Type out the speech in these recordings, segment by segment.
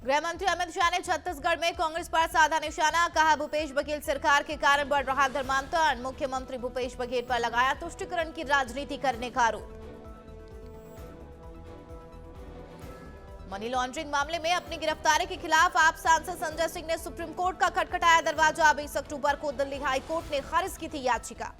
गृह मंत्री अमित शाह ने छत्तीसगढ़ में कांग्रेस पर साधा निशाना, कहा भूपेश बघेल सरकार के कारण बढ़ रहा धर्मांतरण। मुख्यमंत्री भूपेश बघेल पर लगाया तुष्टीकरण की राजनीति करने का आरोप। मनी लॉन्ड्रिंग मामले में अपनी गिरफ्तारी के खिलाफ आप सांसद संजय सिंह ने सुप्रीम कोर्ट का खटखटाया दरवाजा। 20 अक्टूबर को दिल्ली हाई कोर्ट ने खारिज की थी याचिका।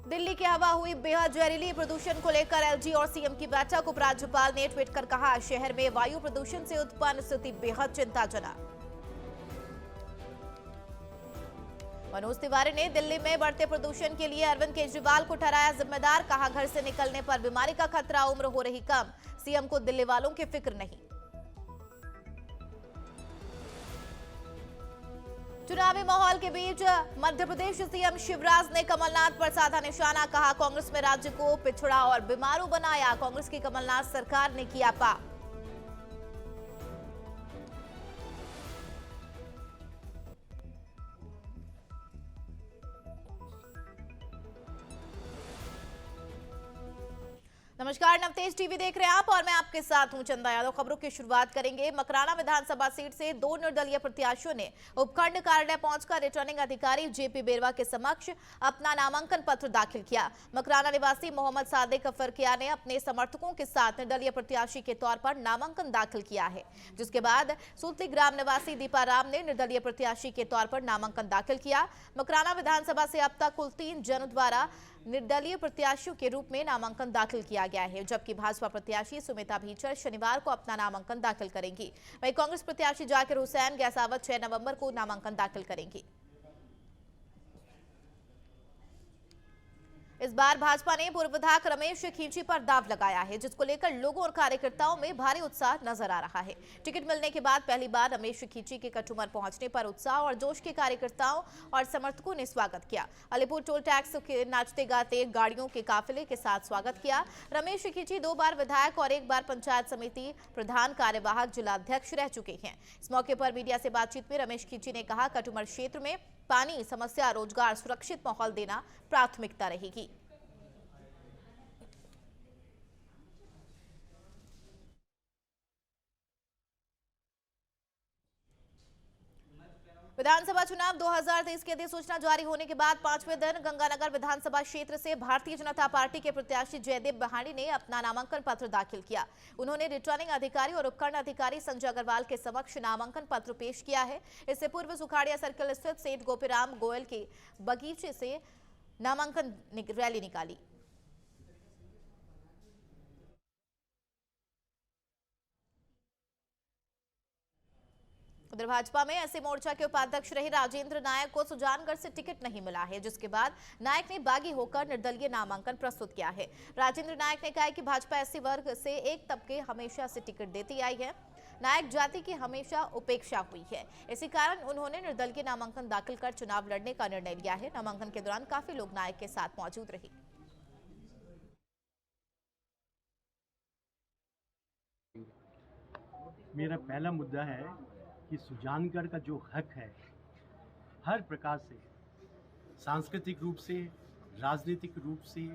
दिल्ली की हवा हुई बेहद जहरीली, प्रदूषण को लेकर एलजी और सीएम की बैठक। उपराज्यपाल ने ट्वीट कर कहा, शहर में वायु प्रदूषण से उत्पन्न स्थिति बेहद चिंताजनक। मनोज तिवारी ने दिल्ली में बढ़ते प्रदूषण के लिए अरविंद केजरीवाल को ठहराया जिम्मेदार, कहा घर से निकलने पर बीमारी का खतरा, उम्र हो रही कम, सीएम को दिल्ली वालों की फिक्र नहीं। चुनावी माहौल के बीच मध्य प्रदेश सीएम शिवराज ने कमलनाथ पर साधा निशाना, कहा कांग्रेस में राज्य को पिछड़ा और बीमारू बनाया, कांग्रेस की कमलनाथ सरकार ने किया पाप। नमस्कार, नवतेज टीवी देख रहे हैं आप और मैं आपके साथ हूं चंदा यादव। खबरों की शुरुआत करेंगे। मकराना विधानसभा सीट से 2 निर्दलीय प्रत्याशियों ने उपखंड कार्यालय पहुंचकर रिटर्निंग अधिकारी जेपी बेरवा के समक्ष अपना नामांकन पत्र दाखिल किया। मकराना निवासी मोहम्मद सादिक फरकिया ने अपने समर्थकों के साथ निर्दलीय प्रत्याशी के तौर पर नामांकन दाखिल किया है, जिसके बाद सूतली ग्राम निवासी दीपाराम ने निर्दलीय प्रत्याशी के तौर पर नामांकन दाखिल किया। मकराना विधानसभा से अब तक कुल 3 जनों द्वारा निर्दलीय प्रत्याशियों के रूप में नामांकन दाखिल किया गया है, जबकि भाजपा प्रत्याशी सुमिता भीचर शनिवार को अपना नामांकन दाखिल करेंगी। वहीं कांग्रेस प्रत्याशी जाकिर हुसैन गैसावत 6 नवंबर को नामांकन दाखिल करेंगी। इस बार भाजपा ने पूर्व विधायक रमेश खींची पर दाव लगाया है, जिसको लेकर लोगों और कार्यकर्ताओं में भारी उत्साह नजर आ रहा है। टिकट मिलने के बाद पहली बार रमेश खींची के कटुमर पहुंचने पर उत्साह और जोश के कार्यकर्ताओं और समर्थकों ने स्वागत किया। अलीपुर टोल टैक्स के नाचते गाते गाड़ियों के काफिले के साथ स्वागत किया। रमेश खींची 2 बार विधायक और 1 बार पंचायत समिति प्रधान कार्यवाहक जिलाध्यक्ष रह चुके हैं। इस मौके पर मीडिया से बातचीत में रमेश खींची ने कहा, कटुमर क्षेत्र में पानी समस्या, रोजगार, सुरक्षित माहौल देना प्राथमिकता रहेगी। विधानसभा चुनाव 2023 की अधिसूचना जारी होने के बाद 5वें दिन गंगानगर विधानसभा क्षेत्र से भारतीय जनता पार्टी के प्रत्याशी जयदेव बहानी ने अपना नामांकन पत्र दाखिल किया। उन्होंने रिटर्निंग अधिकारी और उपखंड अधिकारी संजय अग्रवाल के समक्ष नामांकन पत्र पेश किया है। इससे पूर्व सुखाड़िया सर्किल स्थित सेठ गोपीराम गोयल के बगीचे से नामांकन रैली निकाली। उधर भाजपा में ऐसे मोर्चा के उपाध्यक्ष रहे राजेंद्र नायक को सुजानगढ़ से टिकट नहीं मिला है, जिसके बाद नायक ने बागी होकर निर्दलीय नामांकन प्रस्तुत किया है। राजेंद्र नायक ने कहा है कि भाजपा ऐसे वर्ग से एक तबके हमेशा से टिकट देती आई है। नायक जाति की हमेशा उपेक्षा हुई है, इसी कारण उन्होंने निर्दलीय नामांकन दाखिल कर चुनाव लड़ने का निर्णय लिया है। नामांकन के दौरान काफी लोग नायक के साथ मौजूद रहे। मेरा पहला मुद्दा है कि सुजानगढ़ का जो हक है, हर प्रकार से, सांस्कृतिक रूप से, राजनीतिक रूप से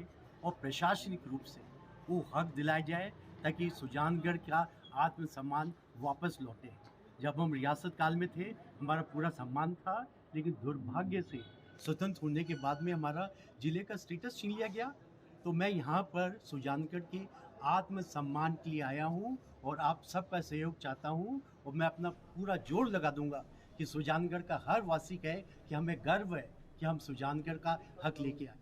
और प्रशासनिक रूप से वो हक दिलाया जाए, ताकि सुजानगढ़ का आत्मसम्मान वापस लौटे। जब हम रियासत काल में थे, हमारा पूरा सम्मान था, लेकिन दुर्भाग्य से स्वतंत्र होने के बाद में हमारा जिले का स्टेटस छीन लिया गया। तो मैं यहाँ पर सुजानगढ़ के आत्मसम्मान के लिए आया हूँ और आप सबका सहयोग चाहता हूँ, और मैं अपना पूरा जोर लगा दूंगा कि सुजानगढ़ का हर वासी कहे कि हमें गर्व है कि हम सुजानगढ़ का हक लेके आए।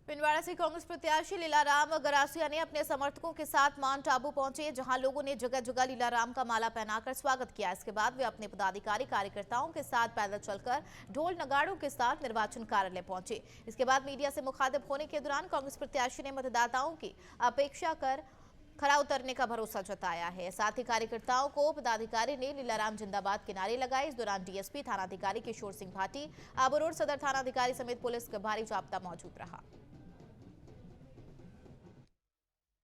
पिंडवाड़ा से कांग्रेस प्रत्याशी लीलाराम गरासिया ने अपने समर्थकों के साथ माउंट आबू पहुंचे, जहां लोगों ने जगह जगह लीलाराम का माला पहनाकर स्वागत किया। इसके बाद वे अपने पदाधिकारी कार्यकर्ताओं के साथ पैदल चलकर ढोल नगाड़ों के साथ निर्वाचन कार्यालय पहुंचे। इसके बाद मीडिया से मुखातिब होने के दौरान कांग्रेस प्रत्याशी ने मतदाताओं की अपेक्षा कर खरा उतरने का भरोसा जताया है। साथ ही कार्यकर्ताओं को पदाधिकारी ने लीलाराम जिंदाबाद के नारे लगाए। इस दौरान डीएसपी थानाधिकारी किशोर सिंह भाटी, आबू रोड सदर थानाधिकारी समेत पुलिस का भारी जाब्ता मौजूद रहा।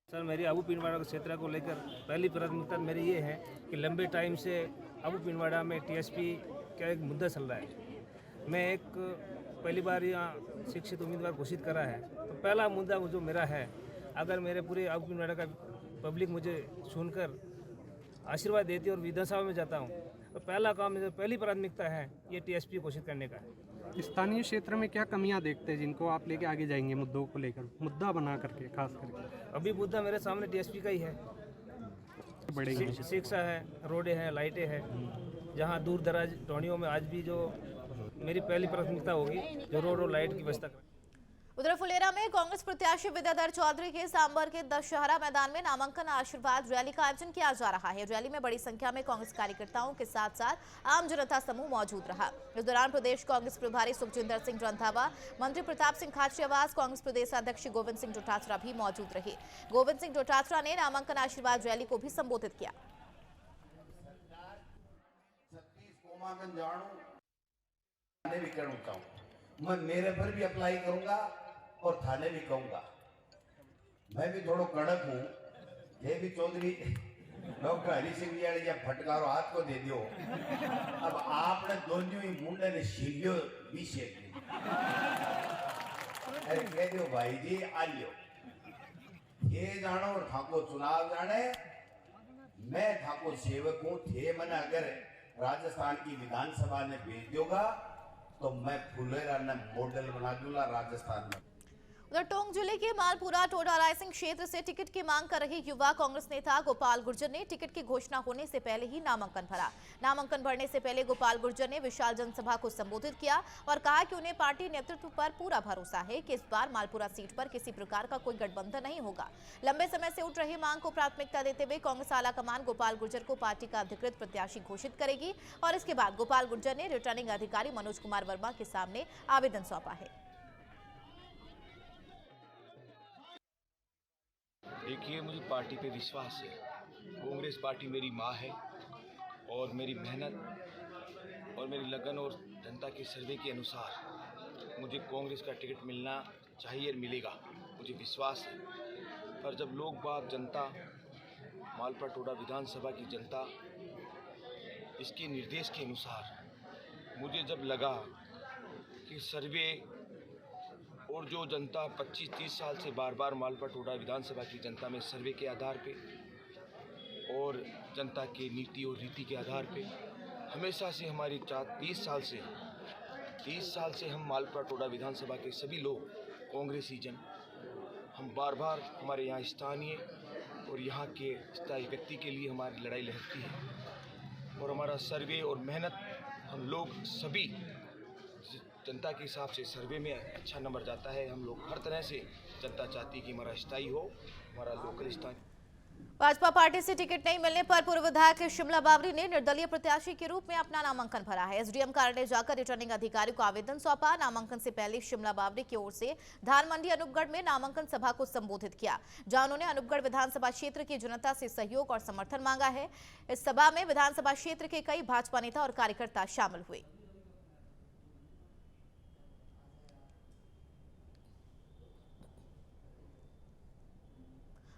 सर, मेरी आबू पिंडवाड़ा क्षेत्र को लेकर पहली प्राथमिकता मेरी ये है कि लंबे टाइम से आबू पिंडवाड़ा में टीएसपी का एक मुद्दा चल रहा है। मैं एक पहली बार यहाँ शिक्षित उम्मीदवार घोषित करा है, तो पहला मुद्दा जो मेरा है, अगर मेरे पूरे आबू पिंडवाड़ा का पब्लिक मुझे सुनकर आशीर्वाद देती है और विधानसभा में जाता हूँ, तो पहला काम पहली प्राथमिकता है ये टीएसपी घोषित करने का है। स्थानीय क्षेत्र में क्या कमियां देखते हैं जिनको आप लेके आगे जाएंगे मुद्दों को लेकर, मुद्दा बना करके खास करके? अभी मुद्दा मेरे सामने टीएसपी का ही है। बढ़ेंगे शिक्षा है, रोडें हैं, लाइटें हैं। जहाँ दूर दराज टोनियों में आज भी जो मेरी पहली प्राथमिकता होगी जो रोड और लाइट की व्यवस्था करें। उधर फुलेरा में कांग्रेस प्रत्याशी विद्याधर चौधरी के सांबर के दशहरा मैदान में नामांकन आशीर्वाद रैली का आयोजन किया जा रहा है। रैली में बड़ी संख्या में कांग्रेस कार्यकर्ताओं के साथ साथ आम जनता समूह मौजूद रहा। इस दौरान प्रदेश कांग्रेस प्रभारी सुखजिंदर सिंह रंधावा, मंत्री प्रताप सिंह खाचरियावास, कांग्रेस प्रदेश अध्यक्ष गोविंद सिंह डोटासरा भी मौजूद रहे। गोविंद सिंह डोटासरा ने नामांकन आशीर्वाद रैली को भी संबोधित किया। मैं मेरे पर भी अप्लाई करूंगा और थाने भी कहूंगा। मैं भी थोड़ा कड़क हूँ। ये भी चौधरी डॉक्टर हरि सिंह या फटकारो हाथ को दे दियो। अब आपने दोनों ही मुंडे ने सीलियो भी शेख अरे कह दियो भाई जी आलियो ये जानो और ठाकुर चुनाव जाने। मैं ठाकुर सेवक हूँ। थे मैंने अगर राजस्थान की विधानसभा ने भेज दोगा तो मैं फुलेरा ने मॉडल बना दूंगा राजस्थान में। उधर टोंक जिले के मालपुरा टोडा रायसिंह क्षेत्र से टिकट की मांग कर रहे युवा कांग्रेस नेता गोपाल गुर्जर ने टिकट की घोषणा होने से पहले ही नामांकन भरा। नामांकन भरने से पहले गोपाल गुर्जर ने विशाल जनसभा को संबोधित किया और कहा कि उन्हें पार्टी नेतृत्व पर पूरा भरोसा है कि इस बार मालपुरा सीट पर किसी प्रकार का कोई गठबंधन नहीं होगा। लंबे समय से उठ रही मांग को प्राथमिकता देते हुए कांग्रेस आलाकमान गोपाल गुर्जर को पार्टी का अधिकृत प्रत्याशी घोषित करेगी और इसके बाद गोपाल गुर्जर ने रिटर्निंग अधिकारी मनोज कुमार वर्मा के सामने आवेदन सौंपा है। देखिए, मुझे पार्टी पे विश्वास है। कांग्रेस पार्टी मेरी माँ है और मेरी मेहनत और मेरी लगन और जनता के सर्वे के अनुसार मुझे कांग्रेस का टिकट मिलना चाहिए और मिलेगा, मुझे विश्वास है। पर जब लोग बाग जनता, मालपुरा टोडा विधानसभा की जनता इसके निर्देश के अनुसार मुझे जब लगा कि सर्वे और जो जनता 25-30 साल से बार बार मालपुरा टोडा विधानसभा की जनता में सर्वे के आधार पे और जनता के नीति और रीति के आधार पे हमेशा से हमारी 30 साल से हम मालपुरा टोडा विधानसभा के सभी लोग कांग्रेसी जन हम बार बार हमारे यहाँ स्थानीय और यहाँ के स्थायी व्यक्ति के लिए हमारी लड़ाई लड़ती है और हमारा सर्वे और मेहनत हम लोग सभी जनता के हिसाब से सर्वे में अच्छा नंबर जाता है। हम लोग हर तरह से जनता चाहती है कि हमारा स्थायी हो, हमारा लोकल स्थानीय। भाजपा पार्टी से टिकट नहीं मिलने पर पूर्व विधायक शिमला बावरी ने निर्दलीय प्रत्याशी के रूप में अपना नामांकन भरा है। एसडीएम कार्यालय जाकर रिटर्निंग अधिकारी को आवेदन सौंपा। नामांकन से पहले शिमला बावरी की ओर से धान मंडी अनूपगढ़ में नामांकन सभा को संबोधित किया, जहां उन्होंने अनूपगढ़ विधानसभा क्षेत्र की जनता से सहयोग और समर्थन मांगा है। इस सभा में विधानसभा क्षेत्र के कई भाजपा नेता और कार्यकर्ता शामिल हुए।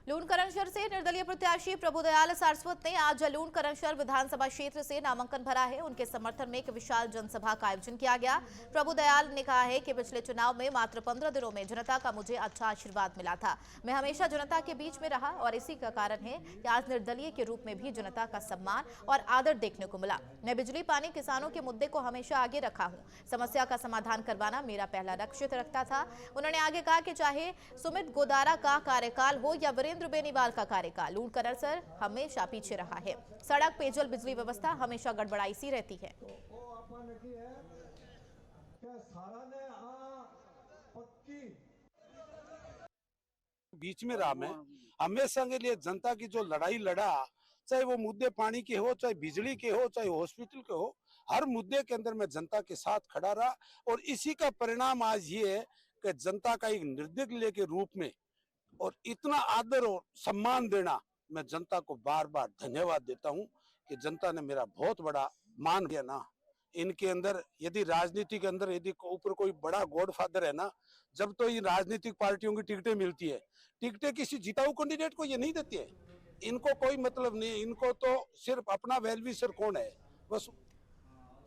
लूणकरणशहर से निर्दलीय प्रत्याशी प्रभुदयाल सारस्वत ने आज लूणकरणशहर विधानसभा क्षेत्र से नामांकन भरा है। उनके समर्थन में एक विशाल जनसभा का आयोजन किया गया। प्रभुदयाल ने कहा है कि पिछले चुनाव में मात्र 15 दिनों में जनता का मुझे अच्छा आशीर्वाद मिला था। मैं हमेशा जनता के बीच में रहा और इसी का कारण है कि आज निर्दलीय के रूप में भी जनता का सम्मान और आदर देखने को मिला। मैं बिजली, पानी, किसानों के मुद्दे को हमेशा आगे रखा हूँ। समस्या का समाधान करवाना मेरा पहला लक्ष्य रखता था। उन्होंने आगे कहा कि चाहे सुमित गोदारा का कार्यकाल हो या वीरेंद्र बेनीवाल का कार्यकाल, लूणकरणशहर हमेशा पीछे रहा है। सड़क, पेयजल, बिजली व्यवस्था हमेशा गड़बड़ाई सी रहती है। बीच में रहा। मैं हमेशा के लिए जनता की जो लड़ाई लड़ा, चाहे वो मुद्दे पानी के हो, चाहे बिजली के हो, चाहे हॉस्पिटल के हो, हर मुद्दे के अंदर मैं जनता के साथ खड़ा रहा। और इसी का परिणाम आज ये है कि जनता का एक निर्दलीय के रूप में और इतना आदर और सम्मान देना, मैं जनता को बार बार धन्यवाद देता हूं कि जनता ने मेरा बहुत बड़ा मान दिया ना। इनके अंदर यदि राजनीति के अंदर यदि ऊपर कोई बड़ा गॉडफादर है ना, जब तो ये राजनीतिक पार्टियों की टिकटें मिलती है, टिकटें किसी जिताऊ कैंडिडेट को ये नहीं देती है। इनको कोई मतलब नहीं, इनको तो सिर्फ अपना वेलविशर कौन है बस।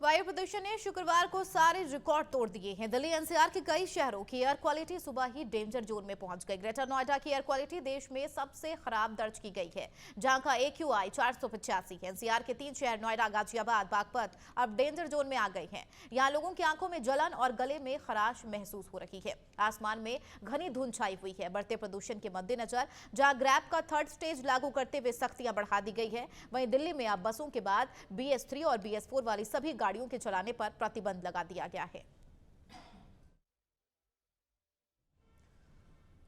वायु प्रदूषण ने शुक्रवार को सारे रिकॉर्ड तोड़ दिए हैं। दिल्ली एनसीआर के कई शहरों की एयर क्वालिटी सुबह ही डेंजर जोन में पहुंच गई। ग्रेटर नोएडा की एयर क्वालिटी देश में सबसे खराब दर्ज की गई है, जहां का AQI 485 है। एनसीआर के 3 शहर नोएडा, गाजियाबाद, बागपत अब डेंजर जोन में आ गए हैं। यहां लोगों की आंखों में जलन और गले में खराश महसूस हो रही है। आसमान में घनी धुंध छाई हुई है। बढ़ते प्रदूषण के मद्देनजर जहां ग्रैब का 3rd स्टेज लागू करते हुए सख्तियां बढ़ा दी गई है, वहीं दिल्ली में अब बसों के बाद BS3 और BS4 वाली सभी गाड़ियों के चलाने पर प्रतिबंध लगा दिया गया है।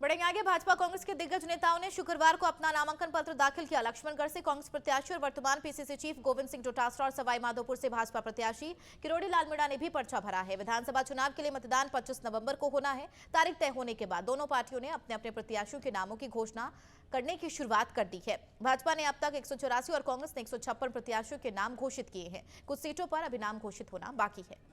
बढ़ेंगे आगे। भाजपा कांग्रेस के दिग्गज नेताओं ने शुक्रवार को अपना नामांकन पत्र दाखिल किया। लक्ष्मणगढ़ से कांग्रेस प्रत्याशी और वर्तमान PCC चीफ गोविंद सिंह डोटासरा और सवाई माधोपुर से भाजपा प्रत्याशी किरोड़ी लाल मीणा ने भी पर्चा भरा है। विधानसभा चुनाव के लिए मतदान 25 नवंबर को होना है। तारीख तय होने के बाद दोनों पार्टियों ने अपने अपने प्रत्याशियों के नामों की घोषणा करने की शुरुआत कर दी है। भाजपा ने अब तक 184 और कांग्रेस ने 156 प्रत्याशियों के नाम घोषित किए हैं। कुछ सीटों पर अभी नाम घोषित होना बाकी है।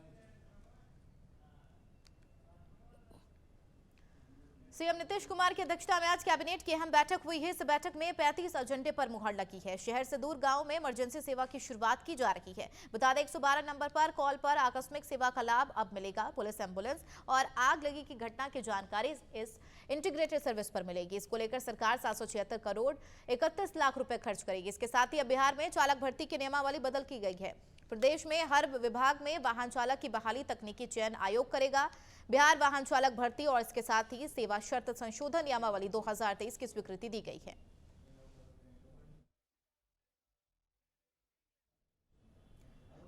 सीएम नीतीश कुमार की अध्यक्षता में आज कैबिनेट की अहम बैठक हुई है। इस बैठक में 35 एजेंडे पर मुहर लगी है। शहर से दूर गांव में इमरजेंसी सेवा की शुरुआत की जा रही है। बता दें 112 नंबर पर कॉल पर आकस्मिक सेवा का लाभ अब मिलेगा। पुलिस, एम्बुलेंस और आग लगी की घटना की जानकारी इस इंटीग्रेटेड सर्विस पर मिलेगी। इसको लेकर सरकार 776 करोड़ 31 लाख रुपए खर्च करेगी। इसके साथ ही अब बिहार में चालक भर्ती की नियमावली बदल की गई है। प्रदेश में हर विभाग में वाहन चालक की बहाली तकनीकी चयन आयोग करेगा। बिहार वाहन चालक भर्ती और इसके साथ ही सेवा शर्त संशोधन नियमावली 2023 की स्वीकृति दी गई है।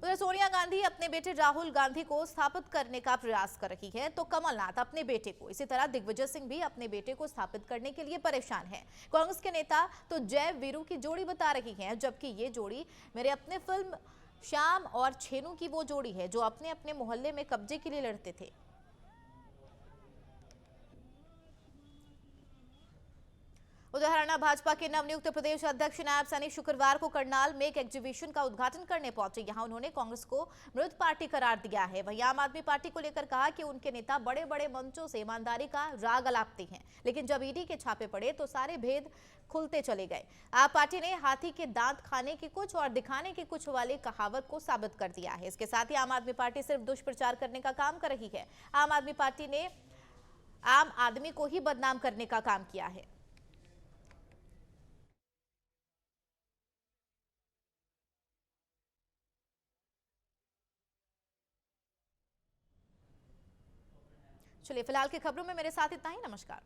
उधर सोनिया गांधी अपने बेटे राहुल गांधी को स्थापित करने का प्रयास कर रही है, तो कमलनाथ अपने बेटे को, इसी तरह दिग्विजय सिंह भी अपने बेटे को स्थापित करने के लिए परेशान है। कांग्रेस के नेता तो जय वीरू की जोड़ी बता रही हैं, जबकि ये जोड़ी मेरे अपने फिल्म श्याम और छेनू की वो जोड़ी है जो अपने अपने मोहल्ले में कब्जे के लिए लड़ते थे। उधर हरियाणा भाजपा के नवनियुक्त प्रदेश अध्यक्ष नायब सैनी शुक्रवार को करनाल में एक एग्जीबिशन का उद्घाटन करने पहुंचे। यहां उन्होंने कांग्रेस को मृत पार्टी करार दिया है। वहीं आम आदमी पार्टी को लेकर कहा कि उनके नेता बड़े बड़े मंचों से ईमानदारी का राग अलापते हैं, लेकिन जब ईडी के छापे पड़े तो सारे भेद खुलते चले गए। आप पार्टी ने हाथी के दांत खाने के कुछ और दिखाने के कुछ वाली कहावत को साबित कर दिया है। इसके साथ ही आम आदमी पार्टी सिर्फ दुष्प्रचार करने का काम कर रही है। आम आदमी पार्टी ने आम आदमी को ही बदनाम करने का काम किया है। चलिए, फिलहाल की खबरों में मेरे साथ इतना ही। नमस्कार।